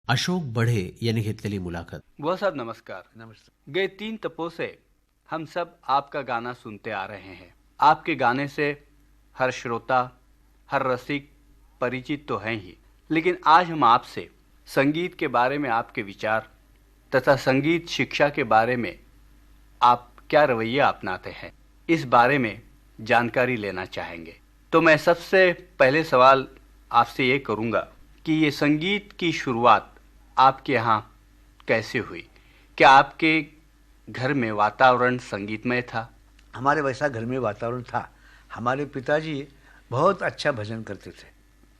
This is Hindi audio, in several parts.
अशोक बढे यांनी घेतलेली मुलाखत. वह साहब नमस्कार. नमस्ते. गए 3 तपों से हम सब आपका गाना सुनते आ रहे हैं. आपके गाने से हर श्रोता, हर रसिक परिचित तो हैं ही, लेकिन आज हम आपसे संगीत के बारे में आपके विचार तथा संगीत शिक्षा के बारे में आप क्या रवैया अपनाते हैं, इस बारे में जानकारी लेना चाहेंगे. तो मैं सबसे पहले सवाल आपसे ये करूँगा कि ये संगीत की शुरुआत आपके यहाँ कैसे हुई? क्या आपके घर में वातावरण संगीतमय था? हमारे वैसा घर में वातावरण था. हमारे पिताजी बहुत अच्छा भजन करते थे.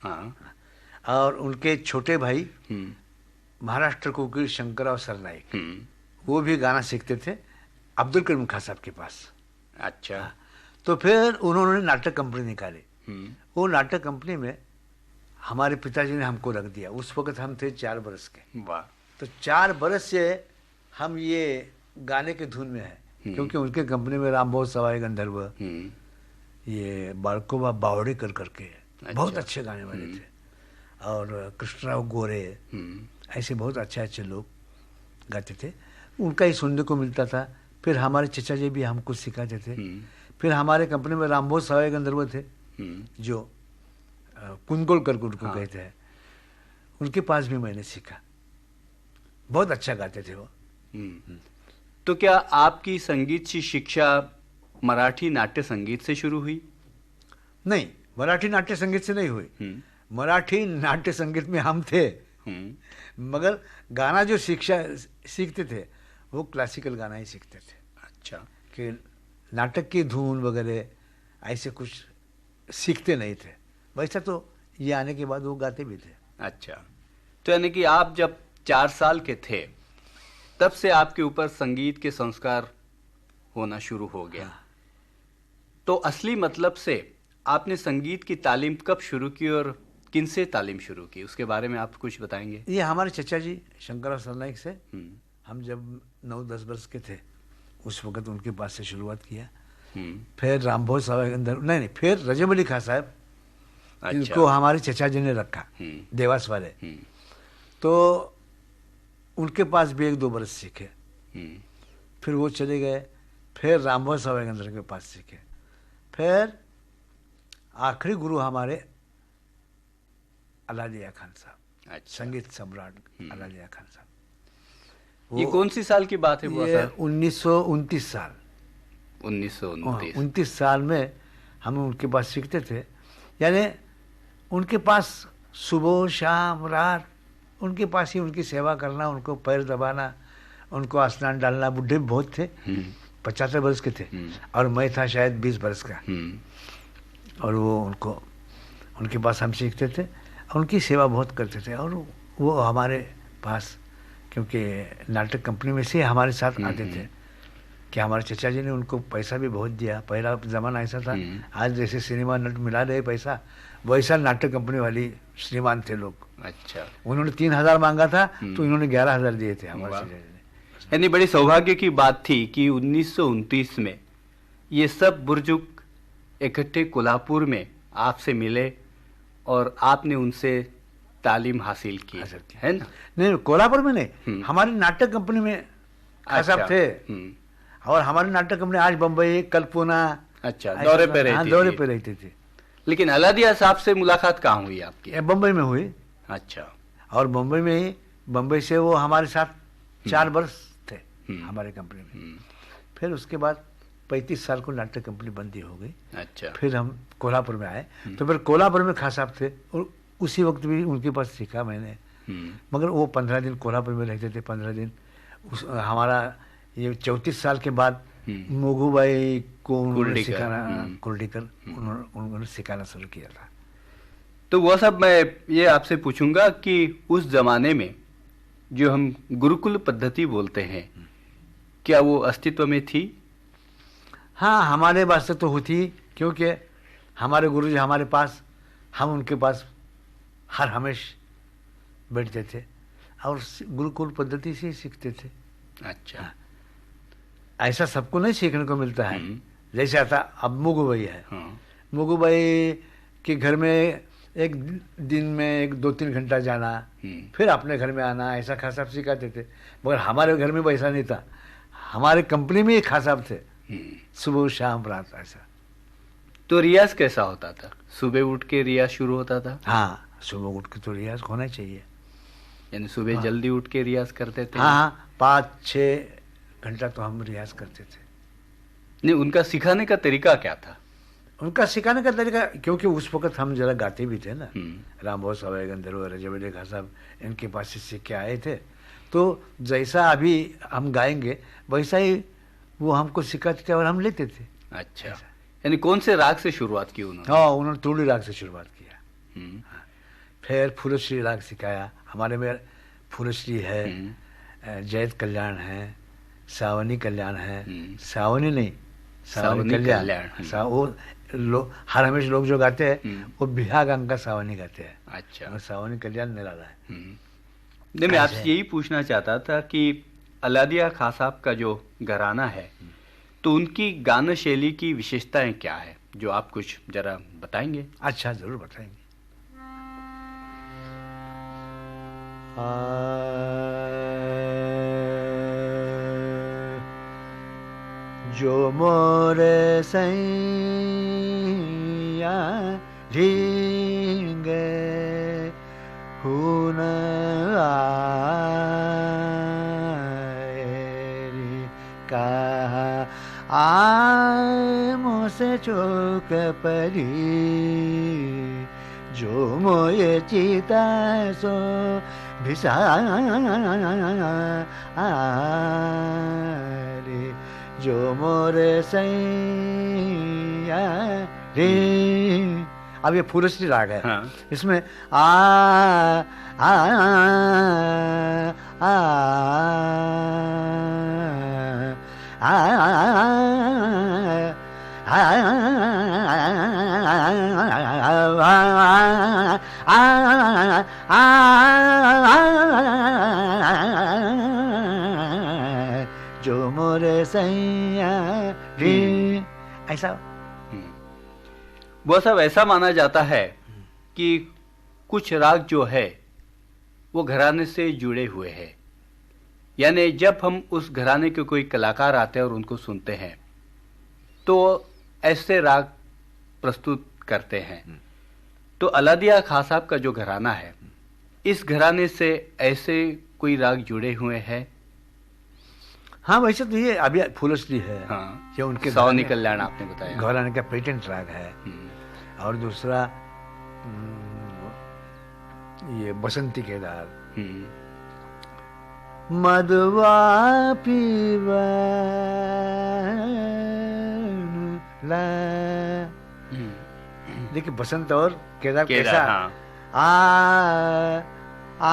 हाँ. और उनके छोटे भाई महाराष्ट्र को शंकरराव सरनाईक, वो भी गाना सीखते थे अब्दुल करीम खां साहब के पास. अच्छा. तो फिर उन्होंने नाटक कंपनी निकाली. वो नाटक कंपनी में हमारे पिताजी ने हमको रख दिया. उस वक्त हम थे 4 बरस के. वाह. तो 4 बरस से हम ये गाने के धुन में हैं. क्योंकि उनके कंपनी में रामभाऊ सवाई गंधर्व, ये बाळकोबा बावडेकर करके बहुत अच्छे गाने वाले थे, और कृष्णराव गोरे, ऐसे बहुत अच्छे अच्छे लोग गाते थे. उनका ही सुनने को मिलता था. फिर हमारे चचा जी भी हमको सिखाते थे. फिर हमारे कंपनी में रामभाऊ सवाई गंधर्व थे, जो कुंदगोलकर को उनको कहते हैं. उनके पास भी मैंने सीखा. बहुत अच्छा गाते थे वो. तो क्या आपकी संगीत की शिक्षा मराठी नाट्य संगीत से शुरू हुई? नहीं, मराठी नाट्य संगीत से नहीं हुई. मराठी नाट्य संगीत में हम थे, मगर गाना जो शिक्षा सीखते थे वो क्लासिकल गाना ही सीखते थे. अच्छा. कि नाटक की धुन वगैरह ऐसे कुछ सीखते नहीं थे. वैसा तो ये आने के बाद वो गाते भी थे. अच्छा. तो यानी कि आप जब 4 साल के थे तब से आपके ऊपर संगीत के संस्कार होना शुरू हो गया. तो असली मतलब से आपने संगीत की तालीम कब शुरू की और किन से तालीम शुरू की, उसके बारे में आप कुछ बताएंगे? ये हमारे चचा जी शंकरराव सरनाईक से हम जब 9-10 वर्ष के थे उस वक्त उनके पास से शुरुआत किया. फिर रामभाऊ सवाई गंधर्व, नहीं, फिर रजब अली खां साहब, इनको हमारे चचा जी ने रखा, देवास वाले. तो उनके पास भी 1-2 बरस सीखे. फिर वो चले गए. फिर रामभाऊ सवाई गंधर्व के पास सीखे. फिर आखिरी गुरु हमारे अलादिया खान साहब. अच्छा. संगीत सम्राट अलादिया खान साहब. ये कौन सी साल की बात है बुआ साहब? 1929 साल. 1929 साल में हम उनके पास सीखते थे. यानी उनके पास सुबह शाम रात उनके पास ही उनकी सेवा करना, उनको पैर दबाना, उनको स्नान डालना. बुढ़े भी बहुत थे, 75 वर्ष के थे, और मैं था शायद 20 वर्ष का. और वो उनके पास हम सीखते थे. उनकी सेवा बहुत करते थे. और वो हमारे पास, क्योंकि नाटक कंपनी में से हमारे साथ आते थे, कि हमारे चचा जी ने उनको पैसा भी बहुत दिया. पहला ज़माना ऐसा था, आज जैसे सिनेमा नट मिला रहे पैसा, वैसा नाटक कंपनी वाली श्रीमान थे लोग. अच्छा. उन्होंने 3,000 मांगा था तो इन्होंने 11,000 दिए थे हमारे चचा जी ने. यानी बड़ी सौभाग्य की बात थी कि 1929 में ये सब बुजुर्ग इकट्ठे कोल्हापुर में आपसे मिले और आपने उनसे तालीम हासिल की, है ना? नहीं, कोल्हापुर में नहीं, हमारी नाटक कंपनी में साहब थे. और हमारी नाटक कंपनी आज बम्बई, कल पूना, अच्छा, दौरे पे रहती थी. लेकिन अलादिया साहब से मुलाकात कहाँ हुई आपकी? बम्बई में हुई. अच्छा. और बम्बई में ही, बम्बई से वो हमारे साथ 4 वर्ष थे हमारे कंपनी में. फिर उसके बाद 35 साल को नाटक कंपनी बंदी हो गई. अच्छा. फिर हम कोल्हापुर में आए. तो फिर कोल्हापुर में खां साहब थे, और उसी वक्त भी उनके पास सीखा मैंने. मगर वो 15 दिन कोल्हापुर में रहते थे. 15 दिन हमारा ये 34 साल के बाद मोगूबाई को उन्होंने सिखाना, कुर्डीकर, उन्होंने सिखाना शुरू किया था. तो वह सब मैं ये आपसे पूछूंगा कि उस जमाने में जो हम गुरुकुल पद्धति बोलते हैं, क्या वो अस्तित्व में थी? हाँ, हमारे वास्ते तो होती, क्योंकि हमारे गुरुजी हमारे पास, हम उनके पास हर हमेशा बैठते थे और गुरुकुल पद्धति से ही सीखते थे. अच्छा. ऐसा सबको नहीं सीखने को मिलता है. जैसे आता अब मुगुबाई है. मुगुबाई के घर में एक दिन में 1-2-3 घंटा जाना, फिर अपने घर में आना, ऐसा खास साहब सिखाते थे। मगर हमारे घर में वैसा नहीं था। हमारे कंपनी में एक खास साहब थे, सुबह शाम रात ऐसा। तो रियाज कैसा होता था? सुबह उठ के रियाज शुरू होता था? हाँ, सुबह उठ के तो रियाज होना चाहिए। यानी सुबह जल्दी उठ के रियाज करते थे? हाँ, 5-6 घंटा तो हम रियाज करते थे। नहीं, उनका सिखाने का तरीका क्या था? उनका सिखाने का तरीका, क्योंकि उस वक्त हम जरा गाते भी थे ना, राम बहुत सवाई गंधर्व रजबले खां साहब इनके पास से सीख के आए थे। तो जैसा अभी हम गाएंगे वैसा ही वो हमको सिखाते थे और हम लेते थे। अच्छा, यानी कौन से राग से शुरुआत की उन्होंने? हाँ, उन्होंने तुरली राग से शुरुआत किया। हाँ, फिर फूलश्री राग सिखाया। हमारे में फूलश्री है, जयत कल्याण है, सावनी कल्याण है, सावनी नहीं, सावनी कल्याण। वो हर हमेशा लोग जो गाते हैं वो बिहाग अंग का सावनी गाते हैं। अच्छा, और सावनी कल्याण निराला है। नहीं, मैं आपसे यही पूछना चाहता था कि अलादिया खां साहब का जो घराना है, तो उनकी गाना शैली की विशेषताएं क्या है, जो आप कुछ जरा बताएंगे? अच्छा, जरूर बताएंगे। जो मोरे सैया ढींगे हुन आए कहा आय मुझसे चूक परी, जो मोये चिता सो भिसारे, जो मोरे सैया रे। अब ये फूलश्री राग है। हाँ। इसमें आ आ आ जो मोरे सैया रे, ऐसा। वो सब ऐसा माना जाता है कि कुछ राग जो है वो घराने से जुड़े हुए हैं। यानी जब हम उस घराने के कोई कलाकार आते हैं और उनको सुनते हैं तो ऐसे राग प्रस्तुत करते हैं। तो अलादिया खां साहब का जो घराना है, इस घराने से ऐसे कोई राग जुड़े हुए हैं? हाँ, वैसे तो ये अभी फूलश्री है। हाँ, ये उनके सावनी कल्याण आपने बताया, घराने का पेटेंट राग है। और दूसरा ये बसंती केदार, मधुआ पीवा ला। देखिए बसंत और केदार कैसा। हाँ। आ आ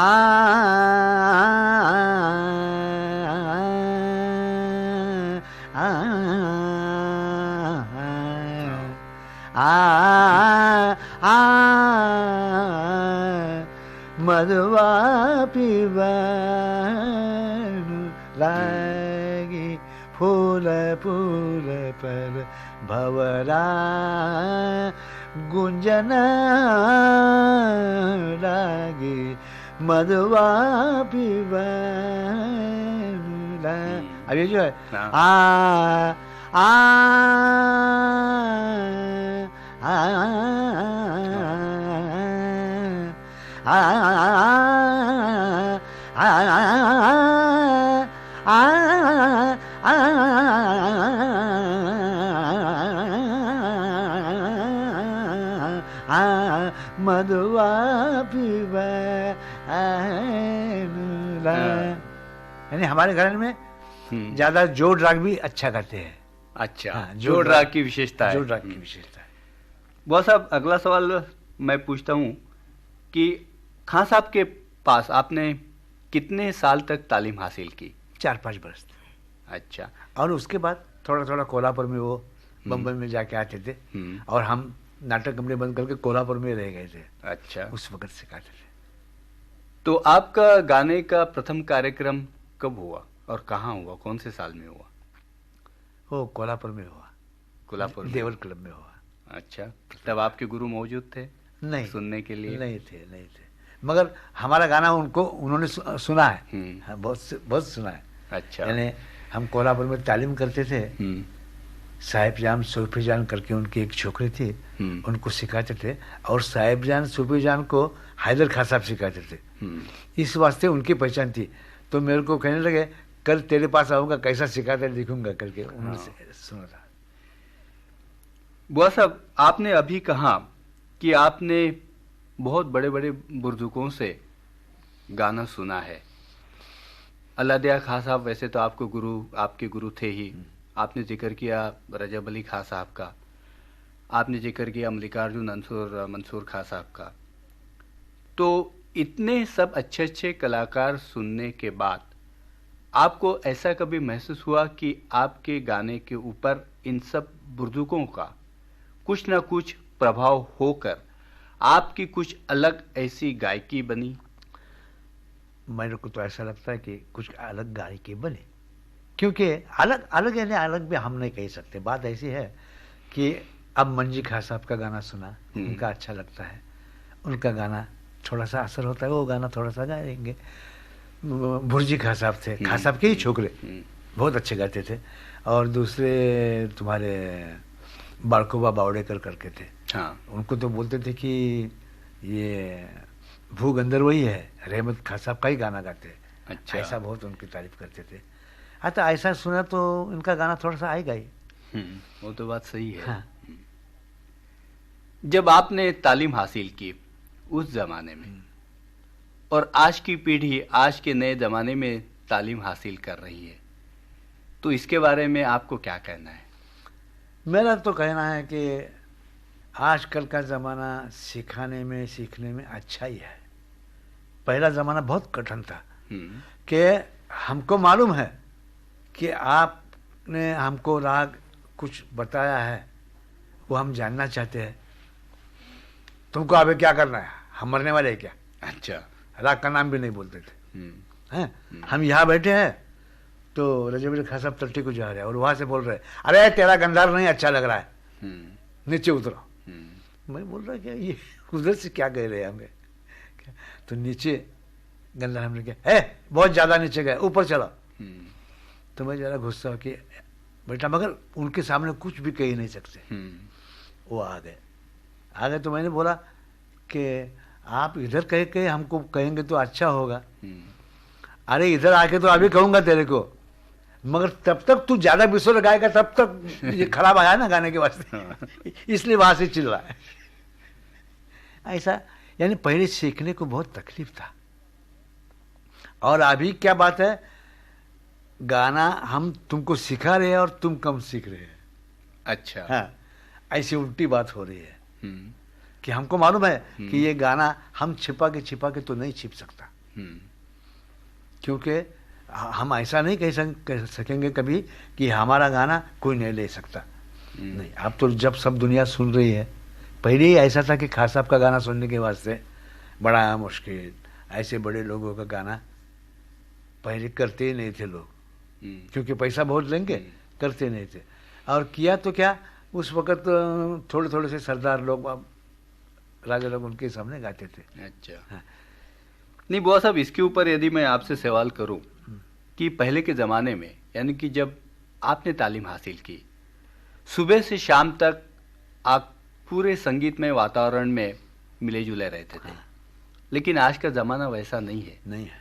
आ मधुआ पीवन लागी, फूल फूल पर भवरा गुंजन लागी, मधुआ पीवन। अब ये जो है आ आ आ मधुआ पीवा। यानी हमारे घर में ज्यादा जोड़ राग भी अच्छा करते हैं। अच्छा, हाँ, जोड़ राग की विशेषता है। जोड़ राग की विशेषता है। वो साहब, अगला सवाल मैं पूछता हूँ कि खां साहब के पास आपने कितने साल तक तालीम हासिल की? 4-5 बरस। अच्छा। और उसके बाद थोड़ा थोड़ा कोल्हापुर में वो बम्बई में जाके आते थे और हम नाटक कंपनी बंद करके कोल्हापुर में रह गए थे। अच्छा। उस वक्त सिखाते थे। तो आपका गाने का प्रथम कार्यक्रम कब हुआ और कहाँ हुआ, कौन से साल में हुआ? वो कोल्हापुर में हुआ, कोल्हापुर में? देवर क्लब में हुआ। अच्छा, तब आपके गुरु मौजूद थे? नहीं सुनने के लिए? नहीं थे मगर हमारा गाना उन्होंने सुना है। हाँ, बहुत सुना है। अच्छा। यानी हम कोल्हापुर में तालीम करते थे। साहिब जान सूफी जान करके उनकी एक छोकरी थी, उनको सिखाते थे, और साहिब जान सूफी जान को हैदर खान साहब सिखाते थे। इस वास्ते उनकी पहचान थी। तो मेरे को कहने लगे कल तेरे पास आऊँगा, कैसा सिखाते दिखूंगा करके उन्होंने सुना था। बुआ साहब, आपने अभी कहा कि आपने बहुत बड़े बड़े बुजुर्गों से गाना सुना है। अल्लादिया खां साहब वैसे तो आपके गुरु थे ही। आपने जिक्र किया रजब अली खां साहब का, आपने जिक्र किया मल्लिकार्जुन मंसूर खां साहब का। तो इतने सब अच्छे अच्छे कलाकार सुनने के बाद आपको ऐसा कभी महसूस हुआ कि आपके गाने के ऊपर इन सब बुजुर्गों का कुछ ना कुछ प्रभाव होकर आपकी कुछ अलग ऐसी गायकी बनी? मेरे को तो ऐसा लगता है कि कुछ अलग गायकी बनी, क्योंकि अलग अलग यानी अलग भी हम नहीं कह सकते। बात ऐसी है कि अब मंजी खां साहब का गाना सुना, उनका अच्छा लगता है, उनका गाना थोड़ा सा असर होता है, वो गाना थोड़ा सा गाएंगे। भुर्जी खां साहब थे, खां साहब के ही छोकरे, बहुत अच्छे गाते थे। और दूसरे तुम्हारे बाड़कोबा बावड़ेकर करके थे। हाँ। उनको तो बोलते थे कि ये भू गंधर्व वही है, रहमत खां साहब का ही गाना गाते हैं। अच्छा। ऐसा बहुत उनकी तारीफ करते थे। हाँ, तो ऐसा सुना तो इनका गाना थोड़ा सा आएगा ही। वो तो बात सही है। हाँ। जब आपने तालीम हासिल की उस जमाने में और आज की पीढ़ी आज के नए जमाने में तालीम हासिल कर रही है, तो इसके बारे में आपको क्या कहना है? मेरा तो कहना है कि आजकल का ज़माना सिखाने में सीखने में अच्छा ही है। पहला ज़माना बहुत कठिन था कि हमको मालूम है कि आपने हमको राग कुछ बताया है, वो हम जानना चाहते हैं, तुमको अभी क्या करना है, हम मरने वाले हैं क्या? अच्छा। राग का नाम भी नहीं बोलते थे। हैं, हम यहाँ बैठे हैं तो रजब अली खां साहब तट्टी को जा रहे हैं और वहां से बोल रहे हैं, अरे तेरा गंधार नहीं अच्छा लग रहा है, नीचे उतरो। मैं बोल रहा क्या ये उधर से क्या कह रहे हैं हमें? तो नीचे गंधार हमने क्या है, बहुत ज्यादा नीचे गए, ऊपर चलो। तो मैं जरा गुस्सा हो कि बेटा, मगर उनके सामने कुछ भी कह नहीं सकते। वो आ गए तो मैंने बोला कि आप इधर कह के हमको कहेंगे तो अच्छा होगा। अरे इधर आके तो अभी कहूंगा तेरे को, मगर तब तक तू ज्यादा विषय लगाएगा तब तक ये खराब आया ना गाने के वास्ते, इसलिए वहां से चिल्ला है। ऐसा यानी पहले सीखने को बहुत तकलीफ था, और अभी क्या बात है, गाना हम तुमको सिखा रहे हैं और तुम कम सीख रहे हैं। अच्छा। हाँ, ऐसी उल्टी बात हो रही है कि हमको मालूम है कि ये गाना हम छिपा के तो नहीं छिप सकता, क्योंकि हम ऐसा नहीं कह सकेंगे कभी कि हमारा गाना कोई नहीं ले सकता। नहीं, अब तो जब सब दुनिया सुन रही है, पहले ही ऐसा था कि खां साहब का गाना सुनने के वास्ते बड़ा मुश्किल, ऐसे बड़े लोगों का गाना पहले करते ही नहीं थे लोग, क्योंकि पैसा बहुत लेंगे, करते नहीं थे। और किया तो क्या, उस वक़्त थोड़े थोड़े से सरदार लोग, राजा लोग उनके सामने गाते थे। अच्छा। हाँ। नहीं बुआ साहब, इसके ऊपर यदि मैं आपसे सवाल करूं कि पहले के ज़माने में, यानी कि जब आपने तालीम हासिल की, सुबह से शाम तक आप पूरे संगीतमय वातावरण में मिले जुले रहते थे। हाँ। लेकिन आज का ज़माना वैसा नहीं है। नहीं है।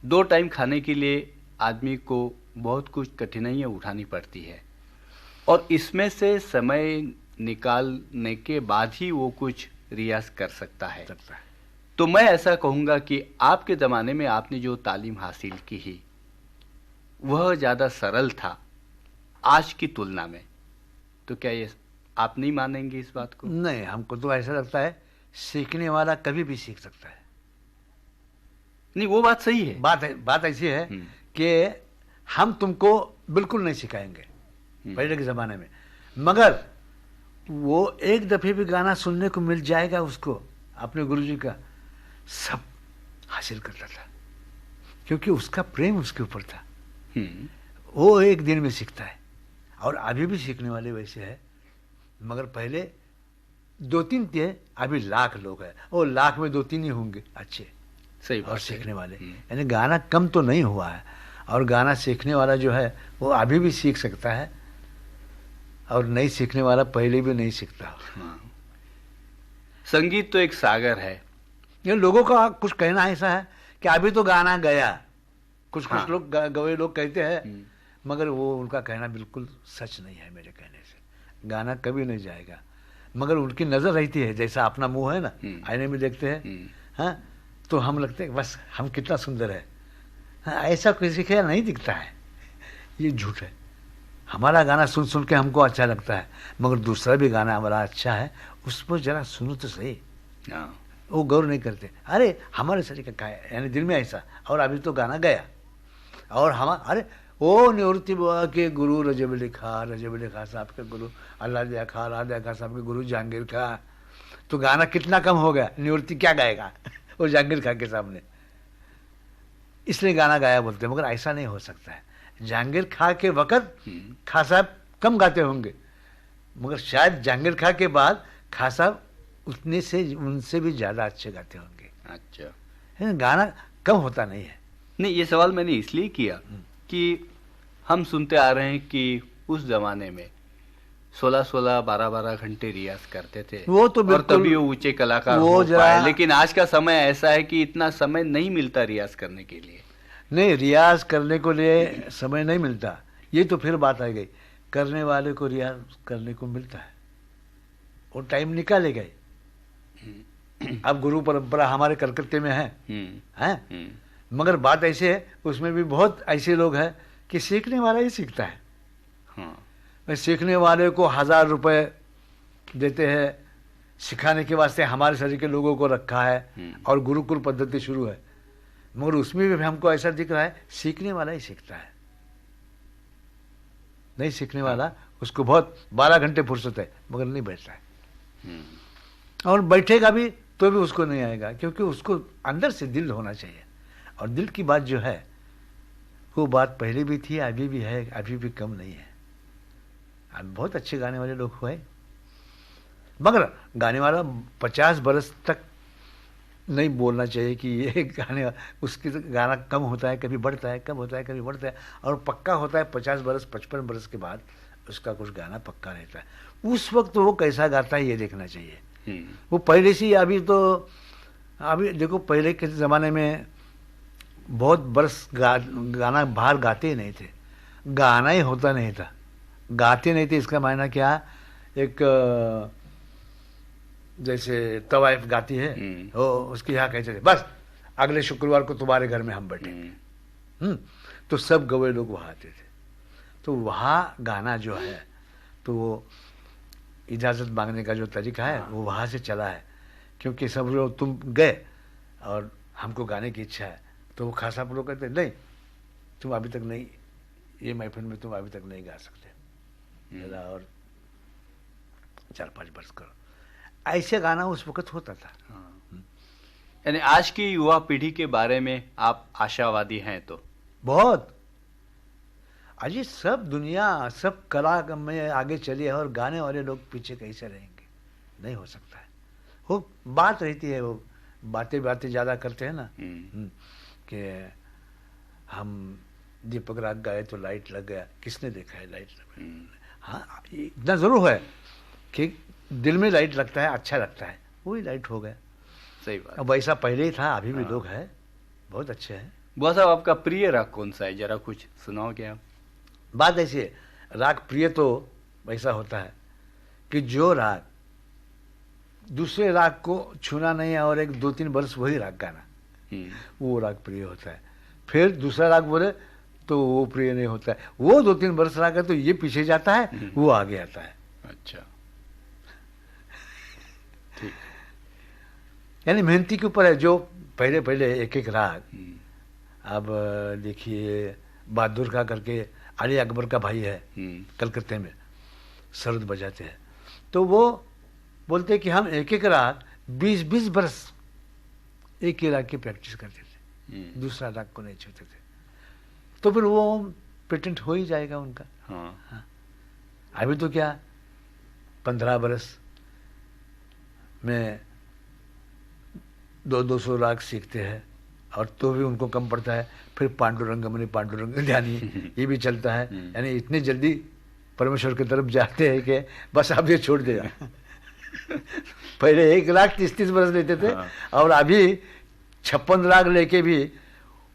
2 टाइम खाने के लिए आदमी को बहुत कुछ कठिनाइयाँ उठानी पड़ती है, और इसमें से समय निकालने के बाद ही वो कुछ रियाज कर सकता है। तो मैं ऐसा कहूँगा कि आपके ज़माने में आपने जो तालीम हासिल की ही वह ज़्यादा सरल था आज की तुलना में। तो क्या ये आप नहीं मानेंगे इस बात को? नहीं, हमको तो ऐसा लगता है सीखने वाला कभी भी सीख सकता है। नहीं, वो बात सही है। बात ऐसी है कि हम तुमको बिल्कुल नहीं सिखाएंगे पहले के ज़माने में, मगर वो एक दफ़े भी गाना सुनने को मिल जाएगा उसको, अपने गुरुजी का, सब हासिल करता था, क्योंकि उसका प्रेम उसके ऊपर था। वो एक दिन में सीखता है, और अभी भी सीखने वाले वैसे है, मगर पहले दो तीन थे, अभी लाख लोग हैं, और लाख में दो तीन ही होंगे अच्छे सही और बात सीखने है। वाले। यानी गाना कम तो नहीं हुआ है, और गाना सीखने वाला जो है वो अभी भी सीख सकता है, और नहीं सीखने वाला पहले भी नहीं सीखता। हाँ। संगीत तो एक सागर है। ये लोगों का कुछ कहना ऐसा है कि अभी तो गाना गया, कुछ हाँ। कुछ लोग गवे लोग कहते हैं, मगर वो उनका कहना बिल्कुल सच नहीं है मेरे कहने से। गाना कभी नहीं जाएगा, मगर उनकी नजर रहती है, जैसा अपना मुंह है ना, आईने में देखते हैं, हाँ, तो हम लगते हैं बस हम कितना सुंदर है, हाँ, ऐसा किसी का नहीं दिखता है, ये झूठ है। हमारा गाना सुन सुन के हमको अच्छा लगता है, मगर दूसरा भी गाना हमारा अच्छा है, उसको जरा सुनो तो सही। हाँ। वो गौर नहीं करते, अरे हमारे शरीर का है, यानी दिल में ऐसा, और अभी तो गाना गया, और हम अरे ओ निवृत्ति बुआ के गुरु रजब लिखा साहब के गुरु अल्लाह दिया खा साहब के गुरु जहांगीर खा, तो गाना कितना कम हो गया, निवृत्ति क्या गाएगा वो जहांगीर खा के सामने, इसलिए गाना गाया बोलते हैं, मगर ऐसा नहीं हो सकता है। जहांगीर खा के वक़्त खा साहब कम गाते होंगे, मगर शायद जहांगीर खा के बाद खा साहब उतने से उनसे भी ज़्यादा अच्छे गाते होंगे। अच्छा, है ना, गाना कम होता नहीं है। नहीं, ये सवाल मैंने इसलिए किया कि हम सुनते आ रहे हैं कि उस जमाने में 16-16, 12-12 घंटे रियाज करते थे, वो तो और बिल्कुल, तभी वो ऊंचे कलाकार वो हो जरा- पाए। लेकिन आज का समय ऐसा है कि इतना समय नहीं मिलता रियाज करने के लिए। नहीं, रियाज करने को लिए समय नहीं मिलता, ये तो फिर बात आ गई, करने वाले को रियाज करने को मिलता है, वो टाइम निकाले गए। अब गुरु परंपरा हमारे कलकत्ते में है, हैं, मगर बात ऐसे है, उसमें भी बहुत ऐसे लोग हैं कि सीखने वाला ही सीखता है। हाँ। मैं सीखने वाले को 1000 रुपए देते हैं, सिखाने के वास्ते हमारे शरीर के लोगों को रखा है, और गुरुकुल पद्धति शुरू है, मगर उसमें भी हमको ऐसा दिख रहा है सीखने वाला ही सीखता है, नहीं सीखने वाला उसको बहुत 12 घंटे फुर्सत है, मगर नहीं बैठता है, और बैठेगा भी तो भी उसको नहीं आएगा, क्योंकि उसको अंदर से दिल होना चाहिए, और दिल की बात जो है वो बात पहले भी थी, अभी भी है, अभी भी कम नहीं है। अब बहुत अच्छे गाने वाले लोग हुए, मगर गाने वाला 50 बरस तक नहीं बोलना चाहिए कि ये गाने, उसकी गाना कम होता है, कभी बढ़ता है, कम होता है, कभी बढ़ता है, और पक्का होता है 50 बरस 55 बरस के बाद उसका कुछ गाना पक्का रहता है। उस वक्त वो कैसा गाता है ये देखना चाहिए। वो पहले से ही, अभी देखो, पहले के ज़माने में बहुत बरस गाना बाहर गाते ही नहीं थे, गाना ही होता नहीं था, गाते नहीं थे। इसका मायना क्या, एक जैसे तवाइफ गाती है, वो उसके यहाँ कहते थे बस अगले शुक्रवार को तुम्हारे घर में हम बैठेंगे, तो सब गवे लोग वहाँ आते थे, तो वहाँ गाना जो है, तो वो इजाज़त मांगने का जो तरीका है वो वहाँ से चला है, क्योंकि सब लोग तुम गए और हमको गाने की इच्छा है, तो वो खासा लोग कहते नहीं, तुम अभी तक नहीं, ये महफिल में तुम अभी तक नहीं गा सकते, जरा और 4-5 बरस करो। ऐसे गाना उस वक्त होता था। यानी आज की युवा पीढ़ी के बारे में आप आशावादी हैं? तो बहुत, अजी सब दुनिया, सब कला में आगे चली है, और गाने वाले लोग पीछे कैसे रहेंगे, नहीं हो सकता है। वो बात रहती है, वो बातें ज़्यादा करते हैं ना, कि हम दीपक राग गाए तो लाइट लग गया, किसने देखा है लाइट लग गया? हाँ, इतना ज़रूर है कि दिल में लाइट लगता है, अच्छा लगता है, वही लाइट हो गया। सही बात। अब वैसा पहले ही था, अभी भी लोग हैं, बहुत अच्छे हैं। बुआ साहब, आपका प्रिय राग कौन सा है, जरा कुछ सुनाओ क्या? बात ऐसी है, राग प्रिय तो वैसा होता है कि जो राग दूसरे राग को छूना नहीं है, और 1-2-3 बरस वही राग गाना, वो राग प्रिय होता है। फिर दूसरा राग बोले तो वो प्रिय नहीं होता है। वो 2-3 बरस राग है तो ये पीछे जाता है, वो आगे आता है। अच्छा, यानी मेहनती के ऊपर है। जो पहले पहले एक एक राग, अब देखिए बहादुर का करके अली अकबर का भाई है कलकत्ते में, सरद बजाते हैं, तो वो बोलते हैं कि हम एक एक राग 20-20 बरस एक ही राग की प्रैक्टिस करते थे, दूसरा राग को नहीं छूते थे, तो फिर वो पेटेंट हो ही जाएगा उनका। हाँ। अभी तो क्या 15 बरस में 200 राग सीखते हैं और तो भी उनको कम पड़ता है। फिर पांडुरंग मणि पांडुरंग ध्यानी ये भी चलता है। यानी इतने जल्दी परमेश्वर की तरफ जाते हैं कि बस आप ये छोड़ देगा। पहले 1 लाख 30 बरस लेते थे और अभी 56 लाख लेके भी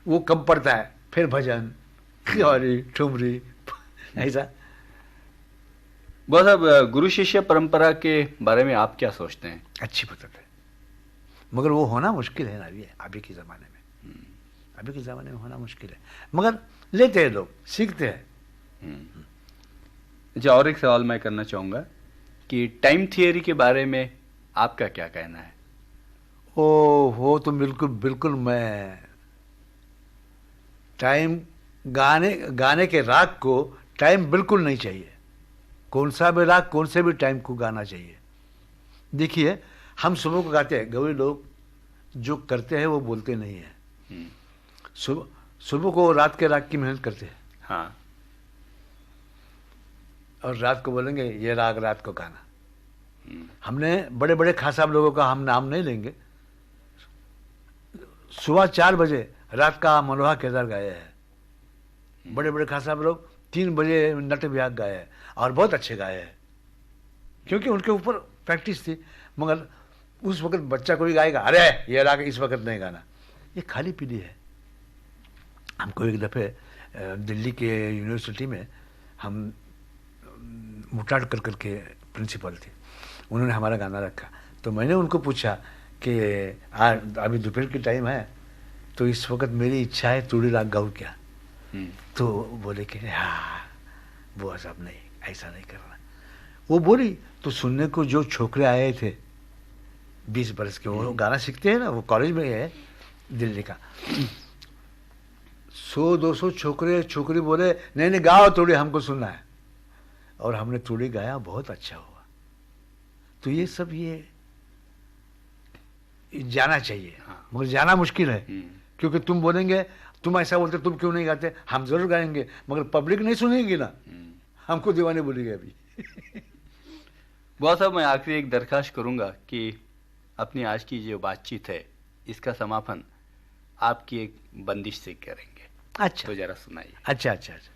वो कम पड़ता है। फिर भजन और ठुमरी ऐसा। बहुत साहब, गुरु शिष्य परंपरा के बारे में आप क्या सोचते हैं? अच्छी पद्धत है, मगर वो होना मुश्किल है ना अभी के ज़माने में। अभी के ज़माने में होना मुश्किल है, मगर लेते हैं लोग, सीखते हैं। अच्छा, और एक सवाल मैं करना चाहूँगा कि टाइम थियरी के बारे में आपका क्या कहना है? वो तो बिल्कुल बिल्कुल मैं टाइम गाने के राग को टाइम बिल्कुल नहीं चाहिए। कौन सा भी राग कौन से भी टाइम को गाना चाहिए। देखिए, हम सुबह को गाते हैं, गौरी लोग जो करते हैं वो बोलते नहीं है। सुबह को रात के राग की मेहनत करते हैं। हाँ। और रात को बोलेंगे ये राग रात को गाना। हमने बड़े बड़े खास साहब लोगों का हम नाम नहीं लेंगे, सुबह 4 बजे रात का मनोहा केदार गाया है। बड़े बड़े खास साहब लोग 3 बजे नट विहाग गाए हैं और बहुत अच्छे गाए हैं, क्योंकि उनके ऊपर प्रैक्टिस थी। मगर उस वक्त बच्चा कोई गाएगा, अरे ये राग इस वक्त नहीं गाना, ये खाली पीली है। हमको एक दफ़े दिल्ली के यूनिवर्सिटी में हम मुटाड़ के प्रिंसिपल थे, उन्होंने हमारा गाना रखा। तो मैंने उनको पूछा कि अभी दोपहर की टाइम है तो इस वक्त मेरी इच्छा है तूड़ी राग गाऊँ क्या? तो बोले कि हाँ वो सब नहीं, ऐसा नहीं करना। वो बोली तो सुनने को जो छोकरे आए थे 20 बरस के, वो गाना सीखते हैं ना, वो कॉलेज में है दिल्ली का। 100-200 छोकरी बोले नहीं नहीं गाओ तूड़ी, हमको सुनना है। और हमने तूड़ी गाया, बहुत अच्छा हुआ। तो ये सब ये जाना चाहिए। मगर जाना मुश्किल है, क्योंकि तुम बोलेंगे, तुम ऐसा बोलते तुम क्यों नहीं गाते, हम जरूर गाएंगे मगर पब्लिक नहीं सुनेगी ना, हमको दीवाने बोलेगी अभी। बहुत साहब, मैं आखिरी एक दरखास्त करूंगा कि अपनी आज की जो बातचीत है इसका समापन आपकी एक बंदिश से करेंगे। अच्छा, तो जरा सुनाइए। अच्छा अच्छा अच्छा।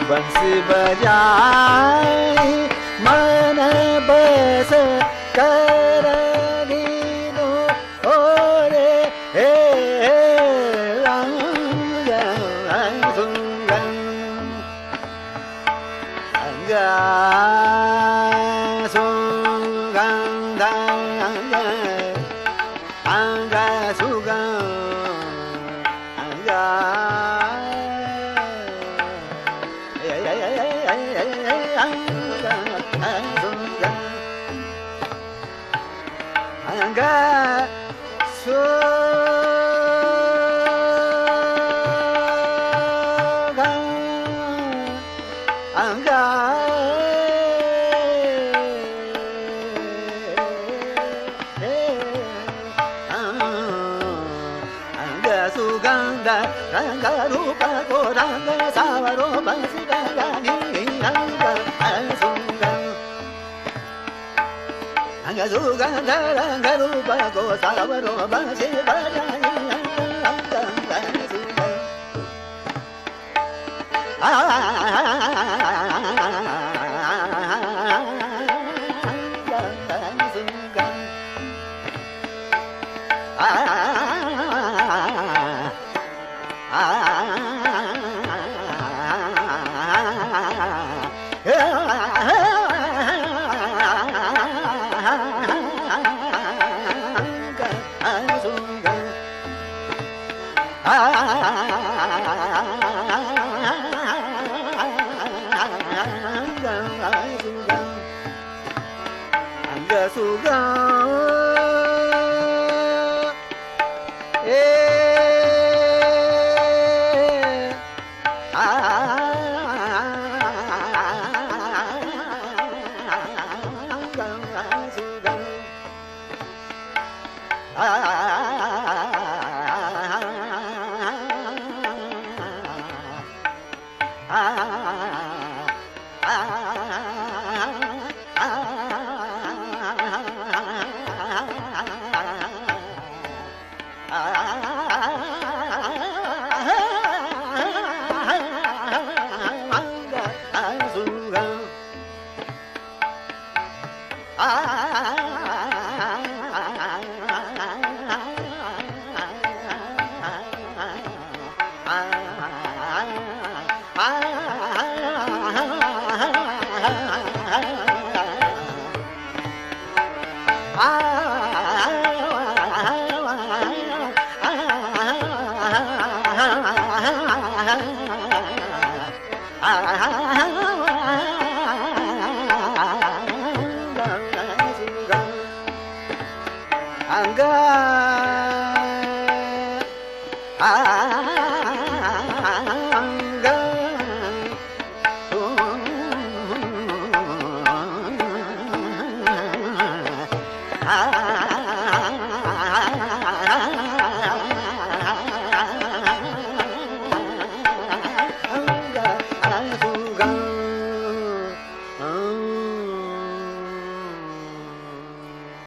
बंसी बजाई मन बस कर दीनो ओरे हे रंग सुंगन अंगा सुगंध अंगा सुगंध अंगा Suga, Ah